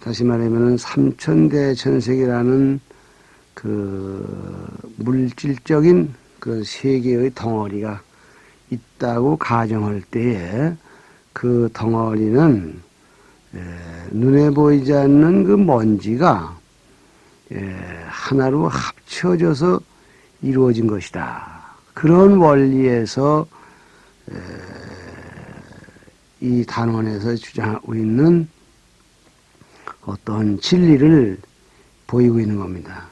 다시 말하면 삼천대천색이라는 그 물질적인 그 세계의 덩어리가 있다고 가정할 때에 그 덩어리는 눈에 보이지 않는 그 먼지가 하나로 합쳐져서 이루어진 것이다. 그런 원리에서 이 단원에서 주장하고 있는 어떤 진리를 보이고 있는 겁니다.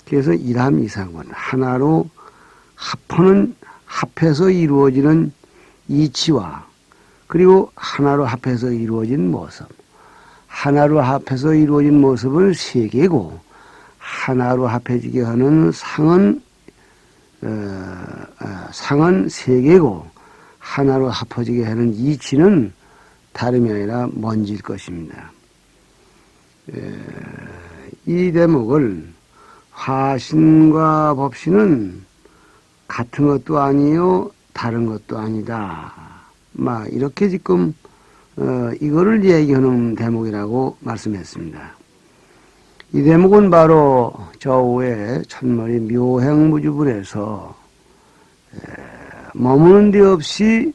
그래서 일함이상원 하나로 합해서 이루어지는 이치와 그리고 하나로 합해서 이루어진 모습, 하나로 합해서 이루어진 모습은 세 개고 하나로 합해지게 하는 상은 세 개고 하나로 합해지게 하는 이치는 다름이 아니라 먼지일 것입니다. 이 대목을 화신과 법신은 같은 것도 아니요 다른 것도 아니다. 이렇게 지금 이거를 얘기하는 대목이라고 말씀했습니다. 이 대목은 바로 저우의 첫머리 묘행무주분에서 머무는 데 없이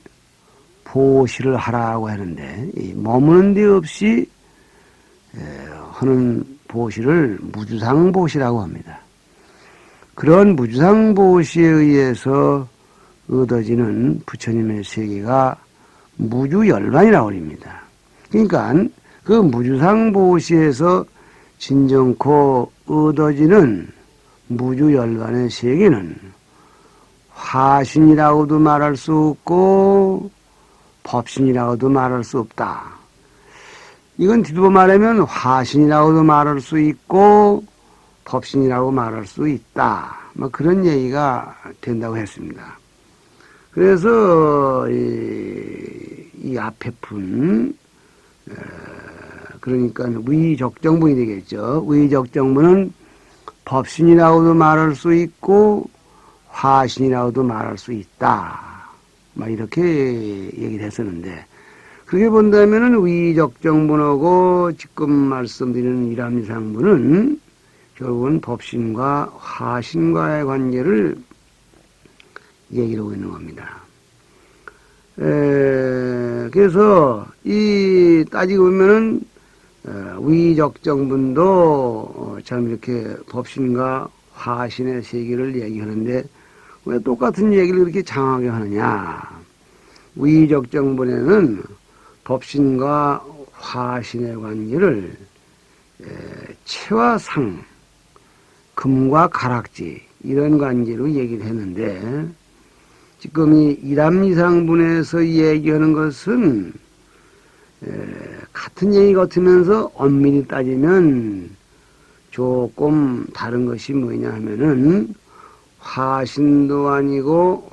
보시를 하라고 하는데 이 머무는 데 없이 하는 보시를 무주상보시라고 합니다. 그런 무주상보시에 의해서 얻어지는 부처님의 세계가 무주열반이라고 합니다. 그러니까 그 무주상보시에서 진정코 얻어지는 무주열반의 세계는 화신이라고도 말할 수 없고 법신이라고도 말할 수 없다. 이건 뒤집어 말하면 화신이라고도 말할 수 있고 법신이라고 말할 수 있다. 그런 얘기가 된다고 했습니다. 그래서 이 앞에 푼 그러니까 위적정분이 되겠죠. 위적정분은 법신이라고도 말할 수 있고 화신이라고도 말할 수 있다. 이렇게 얘기를 했었는데 그렇게 본다면은 위적정분하고 지금 말씀드리는 일함이상분은 결국은 법신과 화신과의 관계를 얘기를 하고 있는 겁니다. 그래서 이 따지고 보면은 위적정분도 참 이렇게 법신과 화신의 세계를 얘기하는데 왜 똑같은 얘기를 그렇게 장하게 하느냐. 위적정분에는 법신과 화신의 관계를 체와 상, 금과 가락지 이런 관계로 얘기를 했는데 지금 이 일함이상분에서 얘기하는 것은 같은 얘기 같으면서 엄밀히 따지면 조금 다른 것이 뭐냐 하면은 화신도 아니고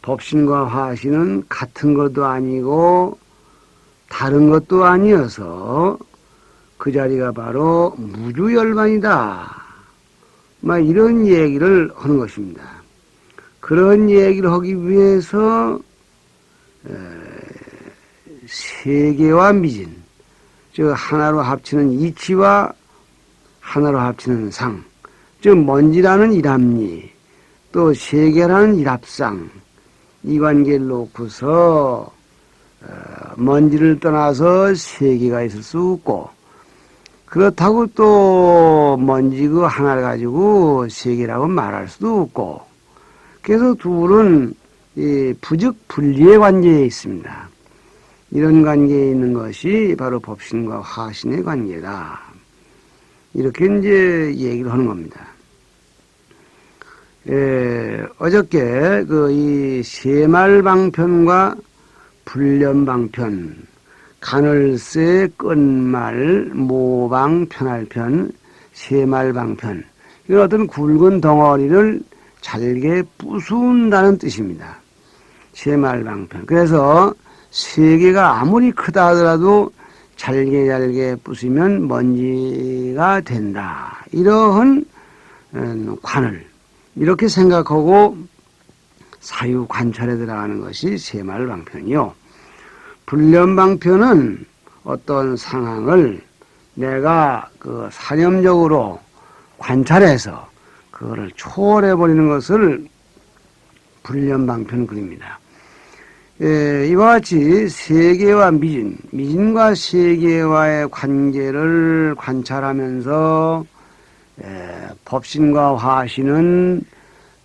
법신과 화신은 같은 것도 아니고 다른 것도 아니어서 그 자리가 바로 무주열반이다. 이런 얘기를 하는 것입니다. 그런 얘기를 하기 위해서 세계와 미진, 즉 하나로 합치는 이치와 하나로 합치는 상, 즉 먼지라는 일합리, 또 세계라는 일합상, 이 관계를 놓고서 먼지를 떠나서 세계가 있을 수 없고 그렇다고 또 먼지 그 하나를 가지고 세계라고 말할 수도 없고 그래서 둘은 부즉 분리의 관계에 있습니다. 이런 관계에 있는 것이 바로 법신과 화신의 관계다. 이렇게 이제 얘기를 하는 겁니다. 어저께 이 세말방편과 불련방편, 간을세 끝말 모방 편할편, 세말방편 이건 어떤 굵은 덩어리를 잘게 부순다는 뜻입니다. 세말방편. 그래서 세계가 아무리 크다 하더라도 잘게 부수면 먼지가 된다. 이러한 관을 이렇게 생각하고 사유 관찰에 들어가는 것이 세말방편이요. 불련방편은 어떤 상황을 내가 그 사념적으로 관찰해서 그거를 초월해버리는 것을 불련방편 그립니다. 이와 같이 세계와 미진, 미진과 세계와의 관계를 관찰하면서 법신과 화신은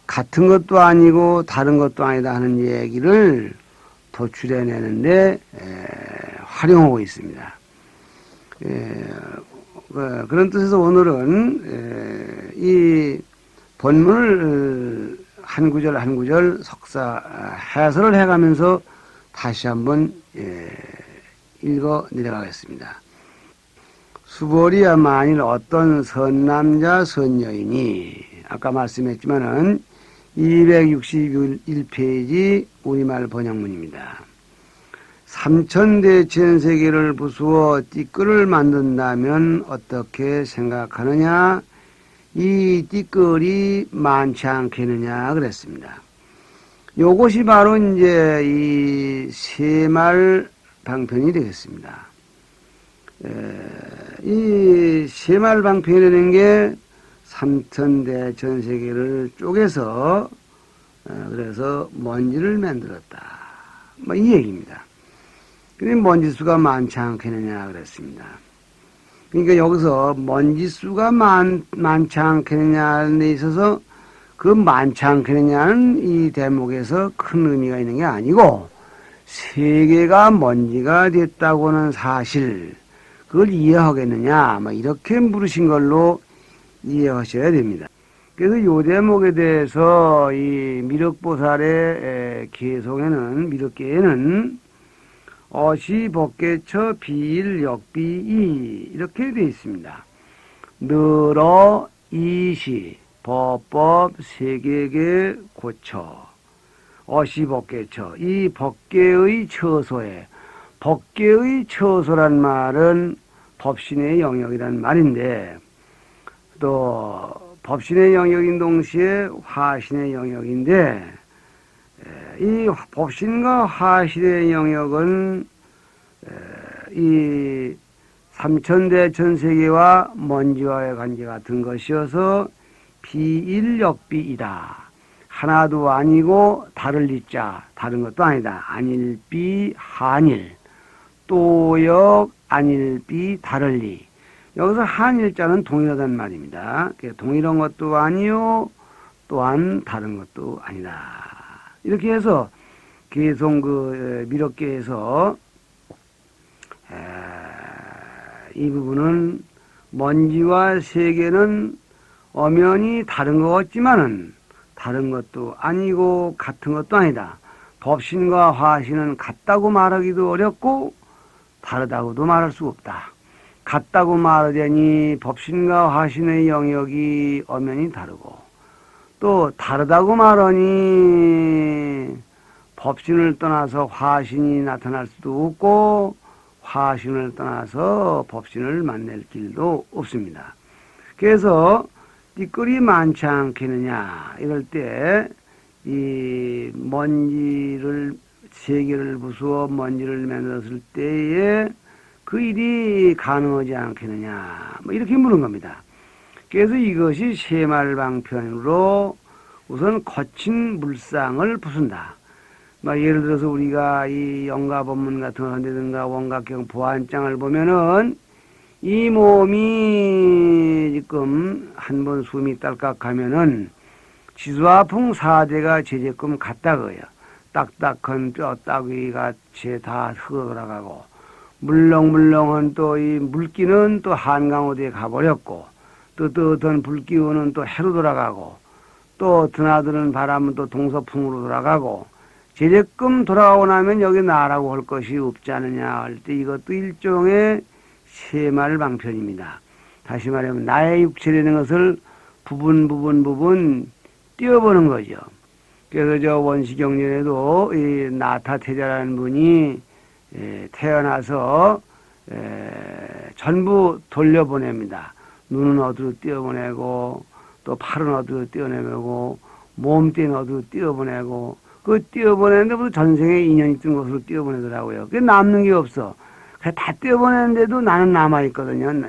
같은 것도 아니고 다른 것도 아니다 하는 얘기를 도출해내는데 활용하고 있습니다. 그런 뜻에서 오늘은 이 본문을 한 구절 한 구절 석사 해설을 해가면서 다시 한번 읽어 내려가겠습니다. 수벌이야 만일 어떤 선남자 선여인이 아까 말씀했지만은 261페이지 우리말 번역문입니다. 삼천대 전세계를 부수어 띠끌을 만든다면 어떻게 생각하느냐? 이 띠끌이 많지 않겠느냐 그랬습니다. 요것이 바로 이제 이 세말 방편이 되겠습니다. 이 세말 방편이라는 게 삼천대 전세계를 쪼개서 그래서 먼지를 만들었다. 뭐 이 얘기입니다. 근데 먼지수가 많지 않겠느냐 그랬습니다. 그러니까 여기서 먼지수가 많지 않겠느냐는 데 있어서 그 많지 않겠느냐는 이 대목에서 큰 의미가 있는 게 아니고 세계가 먼지가 됐다고는 사실 그걸 이해하겠느냐 뭐 이렇게 물으신 걸로 이해하셔야 됩니다. 그래서 이 대목에 대해서 이 미륵보살의 개송에는 미륵계에는 어시 법계처 비일 역비이 이렇게 되어 있습니다. 늘어 이시 법법 세계계 고처 어시 법계처 이 법계의 처소에 법계의 처소란 말은 법신의 영역이란 말인데 또 법신의 영역인 동시에 화신의 영역인데 이 법신과 화신의 영역은 이 삼천대 전세계와 먼지와의 관계 같은 것이어서 비일역비이다. 하나도 아니고 다를 리자 다른 것도 아니다. 안일비 한일 또역 안일비 다를리 여기서 한일자는 동일하다는 말입니다. 동일한 것도 아니요 또한 다른 것도 아니다. 이렇게 해서 계속 그 미륵계에서 이 부분은 먼지와 세계는 엄연히 다른 것 같지만은 다른 것도 아니고 같은 것도 아니다. 법신과 화신은 같다고 말하기도 어렵고 다르다고도 말할 수 없다. 같다고 말하자니 법신과 화신의 영역이 엄연히 다르고 또 다르다고 말하니 법신을 떠나서 화신이 나타날 수도 없고 화신을 떠나서 법신을 만날 길도 없습니다. 그래서 띠끌이 많지 않겠느냐 이럴 때 이 먼지를 세계를 부수어 먼지를 만들었을 때에 그 일이 가능하지 않겠느냐 뭐 이렇게 묻는 겁니다. 그래서 이것이 세말방편으로 우선 거친 물상을 부순다. 예를 들어서 우리가 이 영가법문 같은 거 한다든가 원각경 보안장을 보면은 이 몸이 지금 한 번 숨이 딸깍하면은 지수화풍 4대가 제재끔 갔다고요. 딱딱한 뼈 따귀가 다 흘러가고 물렁물렁한 또 이 물기는 또 한강어디에 가버렸고 뜨뜻한 불기운은 또 해로 돌아가고 또 드나드는 바람은 또 동서풍으로 돌아가고 제재끔 돌아가고 나면 여기 나라고 할 것이 없지 않느냐 할 때 이것도 일종의 세말방편입니다. 다시 말하면 나의 육체라는 것을 부분 띄워보는 거죠. 그래서 저 원시경전에도 이 나타태자라는 분이 태어나서 전부 돌려보냅니다. 눈은 어디로 띄워보내고 또 팔은 어디로 띄워내고 몸뚱이는 어디로 띄워보내고 그 띄워보내는데 무슨 전생에 인연이 있던 것으로 띄워보내더라고요. 그게 남는 게 없어. 다 떼어보냈는데도 나는 남아있거든요.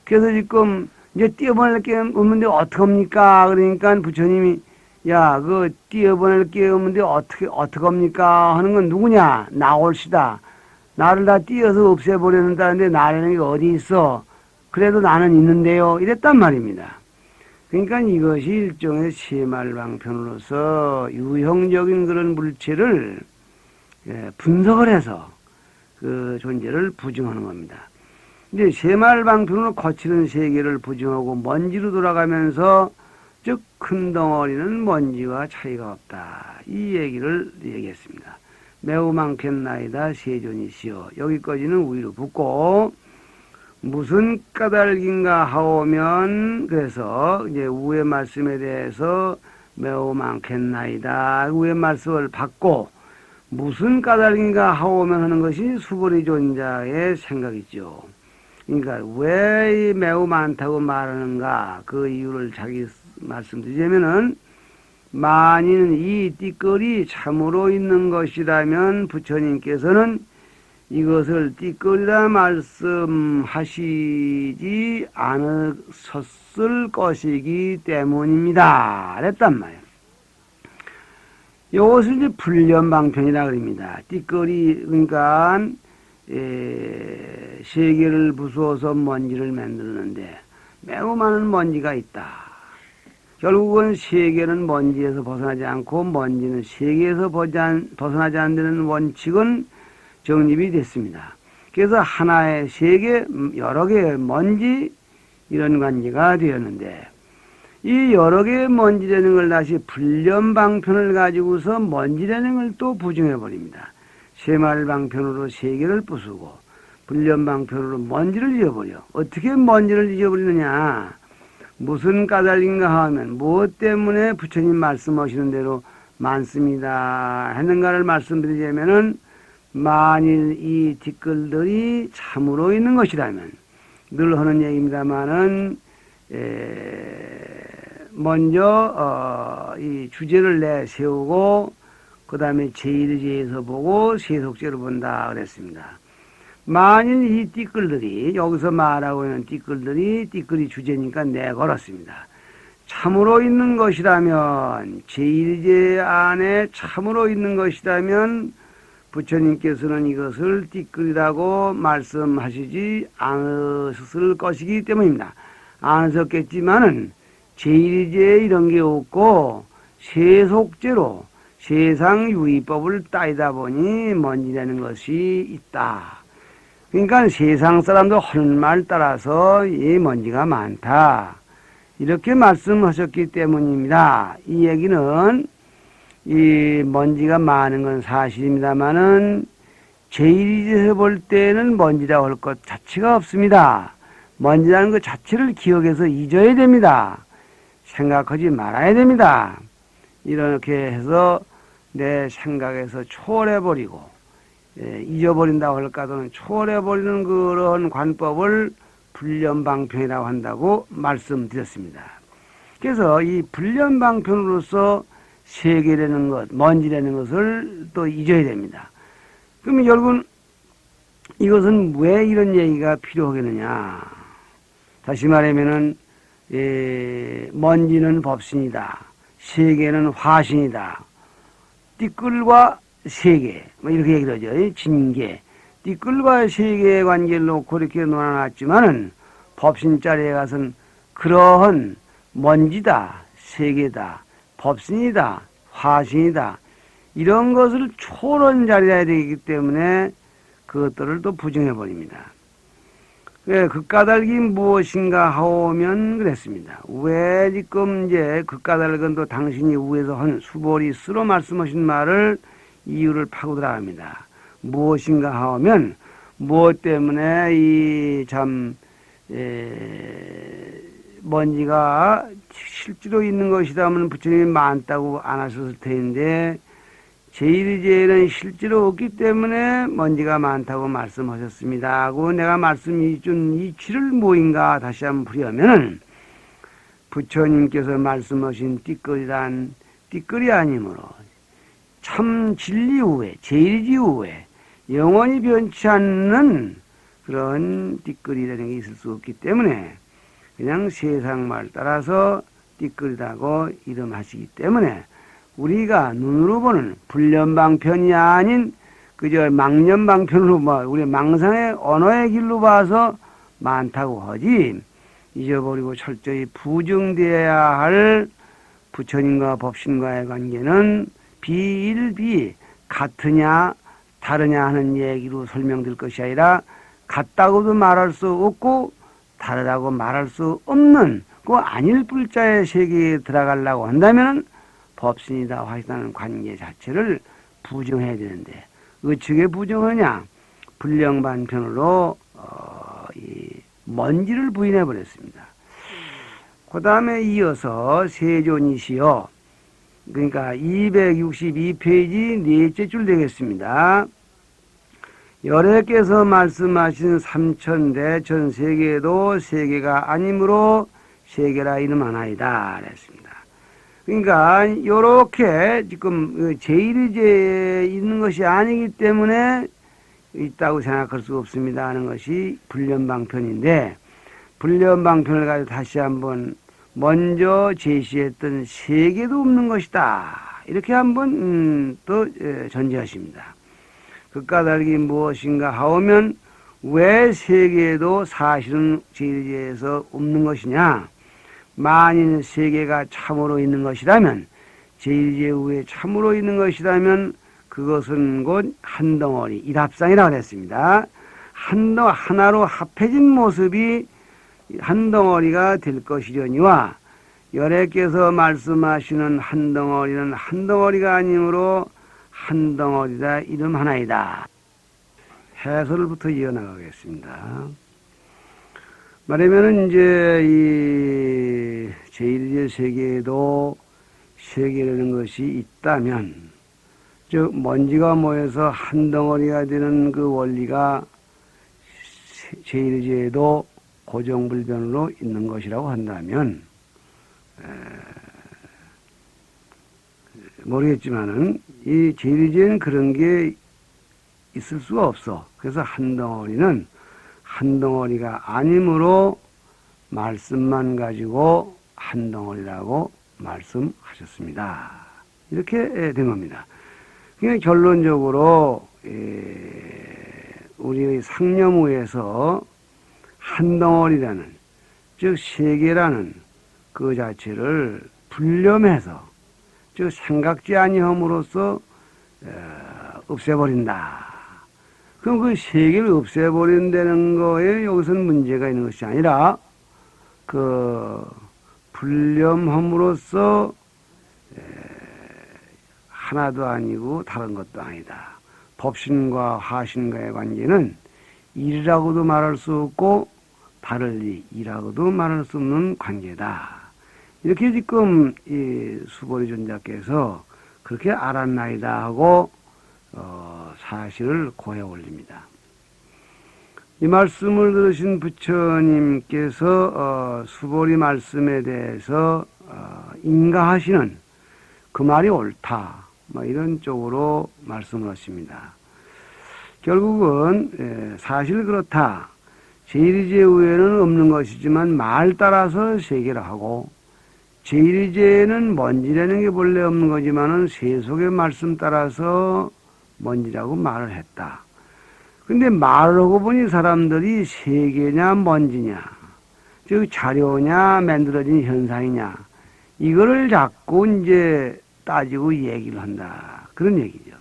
그래서 지금 이제 떼어보낼 게 없는데 어떡합니까? 그러니까 부처님이 야, 그 떼어보낼 게 없는데 어떡합니까? 하는 건 누구냐? 나올시다. 나를 다 띄어서 없애버렸다는데 나라는 게 어디 있어? 그래도 나는 있는데요. 이랬단 말입니다. 그러니까 이것이 일종의 세말방편으로서 유형적인 그런 물체를 분석을 해서 그 존재를 부증하는 겁니다. 이제 세말방편으로 거치는 세계를 부증하고 먼지로 돌아가면서 즉 큰 덩어리는 먼지와 차이가 없다. 이 얘기를 얘기했습니다. 매우 많겠나이다 세존이시여. 여기까지는 위로 붙고 무슨 까닭인가 하오면 그래서 이제 우의 말씀에 대해서 매우 많겠나이다 우의 말씀을 받고 무슨 까닭인가 하오면 하는 것이 수보리 존자의 생각이죠. 그러니까 왜 매우 많다고 말하는가 그 이유를 자기 말씀드리자면은 만일 이 띠끌이 참으로 있는 것이라면 부처님께서는 이것을 띠끌이라 말씀하시지 않으셨을 것이기 때문입니다. 그랬단 말이에요. 이것을 이제 불련방편이라 그럽니다. 띠끌이 그러니까 세계를 부수어서 먼지를 만드는데 매우 많은 먼지가 있다. 결국은 세계는 먼지에서 벗어나지 않고 먼지는 세계에서 벗어나지 않는 원칙은 정립이 됐습니다. 그래서 하나의 세계, 여러 개의 먼지 이런 관계가 되었는데 이 여러 개의 먼지라는 걸 다시 불련방편을 가지고서 먼지라는 걸 또 부정해버립니다. 세말방편으로 세계를 부수고 불련방편으로 먼지를 잊어버려. 어떻게 먼지를 잊어버리느냐? 무슨 까닭인가 하면 무엇 때문에 부처님 말씀하시는 대로 많습니다 했는가를 말씀드리자면은 만일 이 뒷글들이 참으로 있는 것이라면 늘 하는 얘기입니다마는 먼저 이 주제를 내세우고 그 다음에 제1제에서 보고 세속제로 본다 그랬습니다. 만일 이 띠끌들이 여기서 말하고 있는 띠끌들이 띠끌이 주제니까 내걸었습니다. 참으로 있는 것이라면 제1제 안에 참으로 있는 것이라면 부처님께서는 이것을 띠끌이라고 말씀하시지 않으셨을 것이기 때문입니다. 않으셨겠지만은 제1제에 이런 게 없고 세속제로 세상 유의법을 따이다 보니 먼지라는 것이 있다. 그러니까 세상 사람도 하는 말 따라서 이 먼지가 많다. 이렇게 말씀하셨기 때문입니다. 이 얘기는 이 먼지가 많은 건 사실입니다만은 제1제에서 볼 때는 먼지라고 할 것 자체가 없습니다. 먼지라는 것 자체를 기억해서 잊어야 됩니다. 생각하지 말아야 됩니다. 이렇게 해서 내 생각에서 초월해버리고 잊어버린다고 할까도는 초월해버리는 그런 관법을 불련방편이라고 한다고 말씀드렸습니다. 그래서 이 불련방편으로서 세계라는 것, 먼지라는 것을 또 잊어야 됩니다. 그러면 여러분 이것은 왜 이런 얘기가 필요하겠느냐? 다시 말하면은 먼지는 법신이다. 세계는 화신이다. 띠끌과 세계, 뭐 이렇게 얘기를 하죠. 진계. 띠끌과 세계의 관계를 놓고 이렇게 놓아놨지만은 법신자리에 가서는 그러한 먼지다, 세계다, 법신이다, 화신이다. 이런 것을 초월한 자리에 되기 때문에 그것들을 또 부정해버립니다. 그 까닭이 무엇인가 하오면 그랬습니다. 왜 지금 이제 그 까닭은 또 당신이 위에서 한 수보리 스로 말씀하신 말을 이유를 파고 들어갑니다. 무엇인가 하오면 무엇 때문에 이 참 먼지가 실제로 있는 것이라면 부처님이 많다고 안 하셨을 텐데 제1제에는 실제로 없기 때문에 먼지가 많다고 말씀하셨습니다 하고 내가 말씀이 준 이치를 뭐인가 다시 한번 풀이하면은 부처님께서 말씀하신 띠끌이란 띠끌이 아니므로 참 진리 후에 제1지 후에 영원히 변치 않는 그런 띠끌이라는 게 있을 수 없기 때문에 그냥 세상말 따라서 띠끌이라고 이름하시기 때문에 우리가 눈으로 보는 불연방편이 아닌 그저 망연방편으로 우리 망상의 언어의 길로 봐서 많다고 하지 잊어버리고 철저히 부정되어야 할 부처님과 법신과의 관계는 비일비 같으냐 다르냐 하는 얘기로 설명될 것이 아니라 같다고도 말할 수 없고 다르다고 말할 수 없는 그 아닐 불자의 세계에 들어가려고 한다면 법신이다 화신이라는 관계 자체를 부정해야 되는데 어떻게 부정하냐? 불량반편으로 이 먼지를 부인해 버렸습니다. 그 다음에 이어서 세존이시여 그러니까 262페이지 넷째 줄 되겠습니다. 열애께서 말씀하신 삼천대 전 세계도 세계가 아니므로 세계라 이름하나이다 그랬습니다. 그러니까 요렇게 지금 제1위제에 있는 것이 아니기 때문에 있다고 생각할 수 없습니다 하는 것이 불연방편인데 불연방편을 가지고 다시 한번 먼저 제시했던 세계도 없는 것이다 이렇게 한번 또 전제하십니다. 그 까닭이 무엇인가 하오면 왜 세계도 사실은 제1위제에서 없는 것이냐? 만일 세계가 참으로 있는 것이라면 제1위제 후에 참으로 있는 것이라면 그것은 곧 한 덩어리 일합상이라고 했습니다. 하나로 합해진 모습이 한 덩어리가 될 것이려니와 열애께서 말씀하시는 한 덩어리는 한 덩어리가 아니므로 한 덩어리다 이름 하나이다. 해설부터 이어나가겠습니다. 말하면은 이제 이 제1의 세계에도 세계라는 것이 있다면 즉 먼지가 모여서 한 덩어리가 되는 그 원리가 제1제에도 고정불변으로 있는 것이라고 한다면 모르겠지만은 이 제1제에는 그런 게 있을 수가 없어. 그래서 한 덩어리는 한 덩어리가 아니므로 말씀만 가지고 한 덩어리라고 말씀하셨습니다. 이렇게 된 겁니다. 그러니까 결론적으로 우리의 상념우에서 한 덩어리라는 즉 세계라는 그 자체를 불념해서 즉 생각지 아니함으로써 없애버린다. 그럼 그 세계를 없애버린다는 거에 여기서는 문제가 있는 것이 아니라 그 불념함으로써 하나도 아니고 다른 것도 아니다. 법신과 화신과의 관계는 일이라고도 말할 수 없고 다를리 이라고도 말할 수 없는 관계다. 이렇게 지금 이 수보리 존자께서 그렇게 알았나이다 하고 사실을 고해 올립니다. 이 말씀을 들으신 부처님께서 수보리 말씀에 대해서 인가하시는 그 말이 옳다. 이런 쪽으로 말씀을 하십니다. 결국은 사실 그렇다. 제1위제 후에는 없는 것이지만 말 따라서 세계를 하고 제1위제에는 먼지라는 게 본래 없는 거지만은 세속의 말씀 따라서 먼지라고 말을 했다. 근데 말을 하고 보니 사람들이 세계냐 먼지냐 즉 자료냐 만들어진 현상이냐 이거를 자꾸 이제 따지고 얘기를 한다. 그런 얘기죠.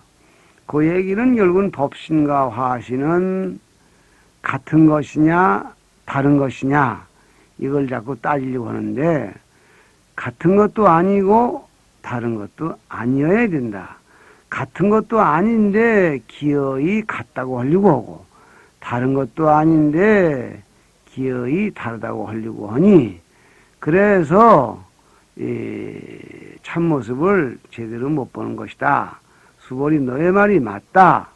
그 얘기는 결국은 법신과 화신은 같은 것이냐 다른 것이냐 이걸 자꾸 따지려고 하는데 같은 것도 아니고 다른 것도 아니어야 된다. 같은 것도 아닌데 기어이 같다고 하려고 하고 다른 것도 아닌데 기어이 다르다고 하려고 하니 그래서 이 참모습을 제대로 못 보는 것이다. 수보리 너의 말이 맞다.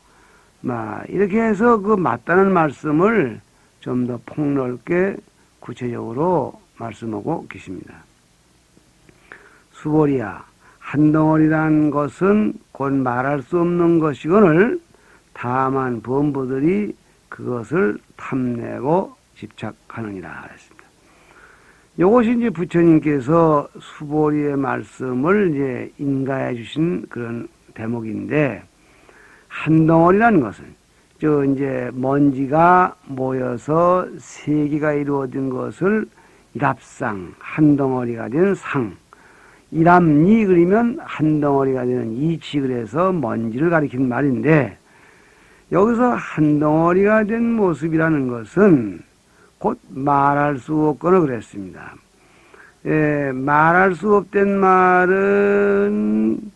이렇게 해서 그 맞다는 말씀을 좀 더 폭넓게 구체적으로 말씀하고 계십니다. 수보리야, 한 덩어리란 것은 곧 말할 수 없는 것이거늘 다만 범부들이 그것을 탐내고 집착하느니라 했습니다. 이것이 이제 부처님께서 수보리의 말씀을 이제 인가해 주신 그런 대목인데, 한 덩어리라는 것은 이제 먼지가 모여서 세계가 이루어진 것을 일합상, 한 덩어리가 된 상, 일합니 그리면 한 덩어리가 되는 이치 그래서 먼지를 가리키는 말인데, 여기서 한 덩어리가 된 모습이라는 것은 곧 말할 수 없거나 그랬습니다. 말할 수 없된 말은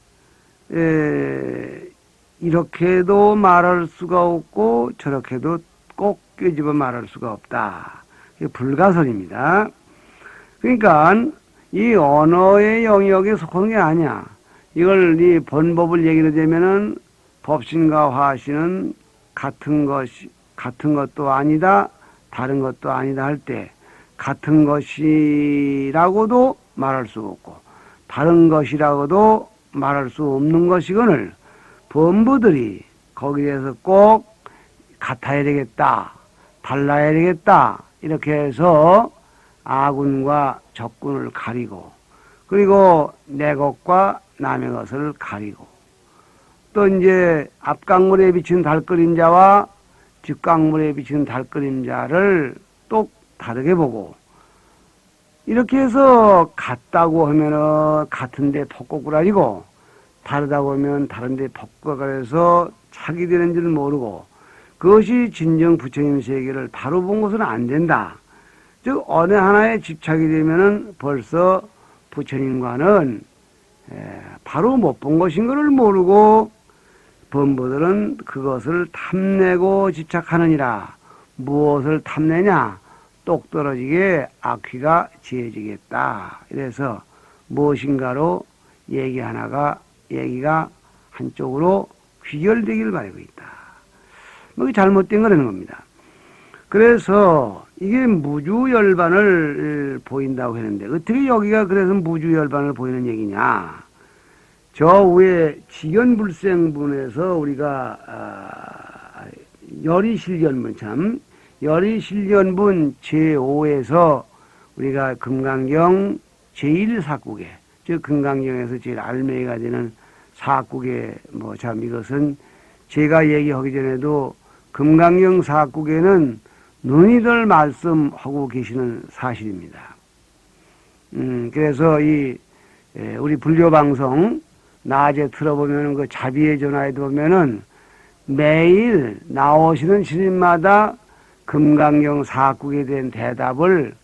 이렇게도 말할 수가 없고 저렇게도 꼭 끄집어 말할 수가 없다. 불가설입니다. 그러니까 이 언어의 영역에 속하는 게 아니야. 이걸 이 번법을 얘기를 되면은 법신과 화신은 같은 것도 아니다, 다른 것도 아니다 할 때, 같은 것이라고도 말할 수 없고, 다른 것이라고도 말할 수 없는 것이거늘, 범부들이 거기에서 꼭 같아야 되겠다, 달라야 되겠다, 이렇게 해서 아군과 적군을 가리고, 그리고 내 것과 남의 것을 가리고, 또 이제 앞강물에 비친 달그림자와 뒷강물에 비친 달그림자를 또 다르게 보고, 이렇게 해서 같다고 하면은 같은데 퍽고꾸라지고, 다르다고 하면 다른데 퍽고꾸라져서 착이 되는 줄 모르고, 그것이 진정 부처님 세계를 바로 본 것은 안 된다. 즉 어느 하나에 집착이 되면은 벌써 부처님과는 바로 못 본 것인 것을 모르고 범부들은 그것을 탐내고 집착하느니라. 무엇을 탐내냐? 똑 떨어지게 악휘가 지어지겠다. 이래서 무엇인가로 얘기가 한쪽으로 귀결되길 바라고 있다. 뭐 잘못된 거라는 겁니다. 그래서 이게 무주열반을 보인다고 했는데, 어떻게 여기가 그래서 무주열반을 보이는 얘기냐? 저 위에 지견불생분에서 우리가 열이실견분, 참 열이실견분 제5에서 우리가 금강경 제1사국에, 즉 금강경에서 제일 알맹이가 되는 사국에 참 이것은 제가 얘기하기 전에도 금강경 사국에는 눈이들 말씀하고 계시는 사실입니다. 그래서 우리 불교방송 낮에 들어보면 그 자비의 전화에도 보면은 매일 나오시는 스님마다 금강경 사국에 대한 대답을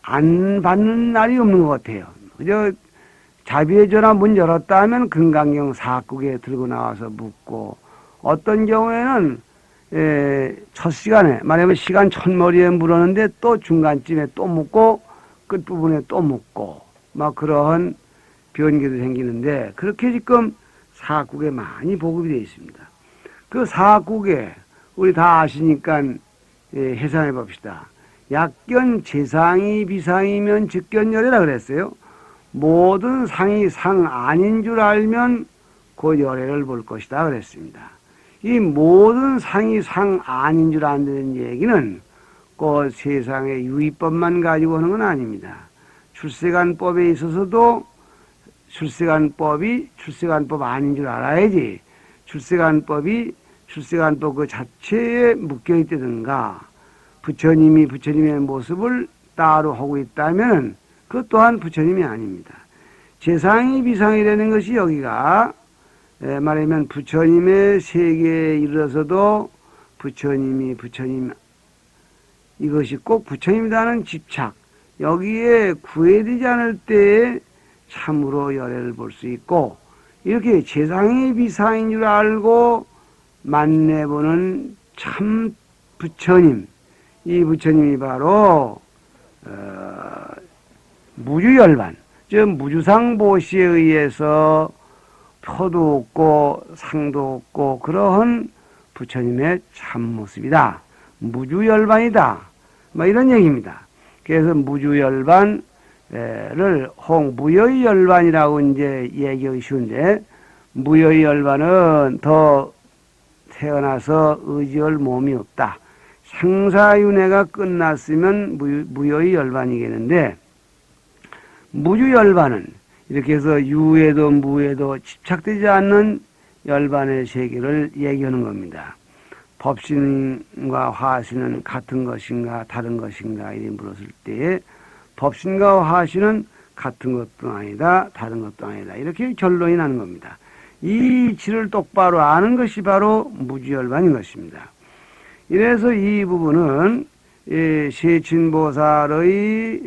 안 받는 날이 없는 것 같아요. 그저 자비의 전화 문 열었다 하면 금강경 사국에 들고 나와서 묻고, 어떤 경우에는 첫 시간에, 말하면 시간 첫머리에 물었는데 또 중간쯤에 또 묻고 끝부분에 또 묻고, 막 그런 변기도 생기는데, 그렇게 지금 사국에 많이 보급이 되어 있습니다. 그 사국에 우리 다 아시니까 해상해 봅시다. 약견 재상이 비상이면 즉견열애라 그랬어요. 모든 상이 상 아닌 줄 알면 그 열애를 볼 것이다 그랬습니다. 이 모든 상이 상 아닌 줄 안다는 얘기는 그 세상의 유의법만 가지고 하는 건 아닙니다. 출세간법에 있어서도 출세간법 아닌 줄 알아야지, 출세간법이 출세간법 그 자체에 묶여있다든가 부처님이 부처님의 모습을 따로 하고 있다면 그것 또한 부처님이 아닙니다. 재상이 비상이라는 것이 여기가 말하면 부처님의 세계에 이르러서도 부처님 이것이 꼭 부처님이라는 집착, 여기에 구애되지 않을 때에 참으로 열애를 볼 수 있고, 이렇게 재상이 비상인 줄 알고 만나보는 참 부처님, 이 부처님이 바로 무주열반, 즉 무주상보시에 의해서 표도 없고 상도 없고 그러한 부처님의 참모습이다. 무주열반이다. 뭐 이런 얘기입니다. 그래서 무주열반을 무여의 열반이라고 이제 얘기하기 쉬운데, 무여의 열반은 더 태어나서 의지할 몸이 없다. 생사윤회가 끝났으면 무효의 열반이겠는데, 무주열반은 이렇게 해서 유에도 무에도 집착되지 않는 열반의 세계를 얘기하는 겁니다. 법신과 화신은 같은 것인가 다른 것인가 이렇게 물었을 때에 법신과 화신은 같은 것도 아니다 다른 것도 아니다 이렇게 결론이 나는 겁니다. 이 이치를 똑바로 아는 것이 바로 무주열반인 것입니다. 이래서 이 부분은 세친보살의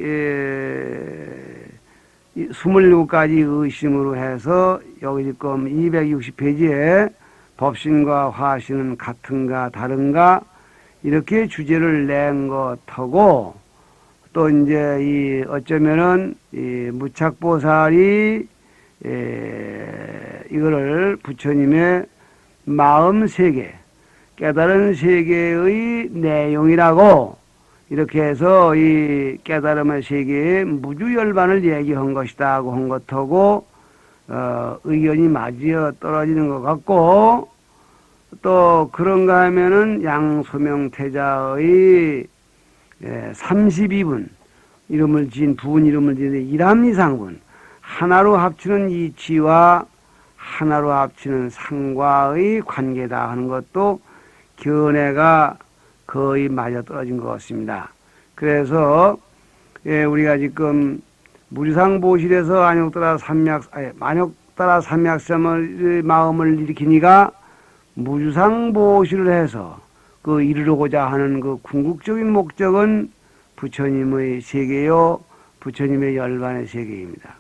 27가지 의심으로 해서 여기 지금 260페이지에 법신과 화신은 같은가 다른가 이렇게 주제를 낸 것하고 또 이제 어쩌면은 무착보살이 이거를 부처님의 마음 세계 깨달은 세계의 내용이라고 이렇게 해서 이 깨달음의 세계의 무주열반을 얘기한 것이다 하고 한 것하고 의견이 맞이어 떨어지는 것 같고 또 그런가 하면은 양소명태자의 32분 이름을 지은 부분 이름을 지은 일함이상분 하나로 합치는 이치와 하나로 합치는 상과의 관계다 하는 것도 견해가 거의 맞아 떨어진 것 같습니다. 그래서 우리가 지금 무리상보실에서 만욕따라 삼약섬의 마음을 일으키니까 무주상보실을 해서 그 이루고자 하는 그 궁극적인 목적은 부처님의 세계요, 부처님의 열반의 세계입니다.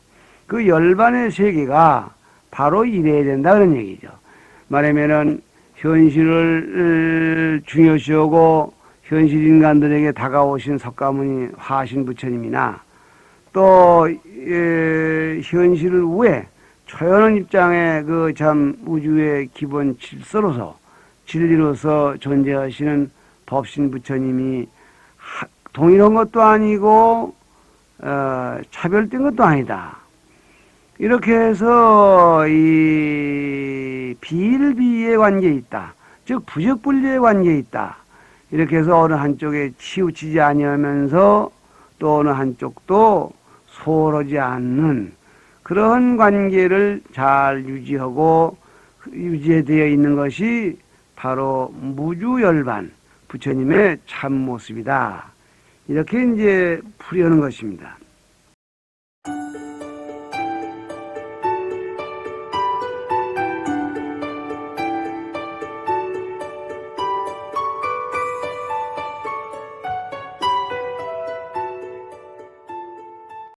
그 열반의 세계가 바로 이래야 된다 그런 얘기죠. 말하면은 현실을 중요시하고 현실 인간들에게 다가오신 석가모니 화신 부처님이나 또 현실을 위해 초연한 입장의 그 참 우주의 기본 질서로서 진리로서 존재하시는 법신 부처님이 동일한 것도 아니고 차별된 것도 아니다. 이렇게 해서 이 비일비의 관계에 있다. 즉 부적분리의 관계에 있다. 이렇게 해서 어느 한쪽에 치우치지 아니하면서 또 어느 한쪽도 소홀하지 않는 그런 관계를 잘 유지하고 유지되어 있는 것이 바로 무주열반 부처님의 참 모습이다. 이렇게 이제 풀이하는 것입니다.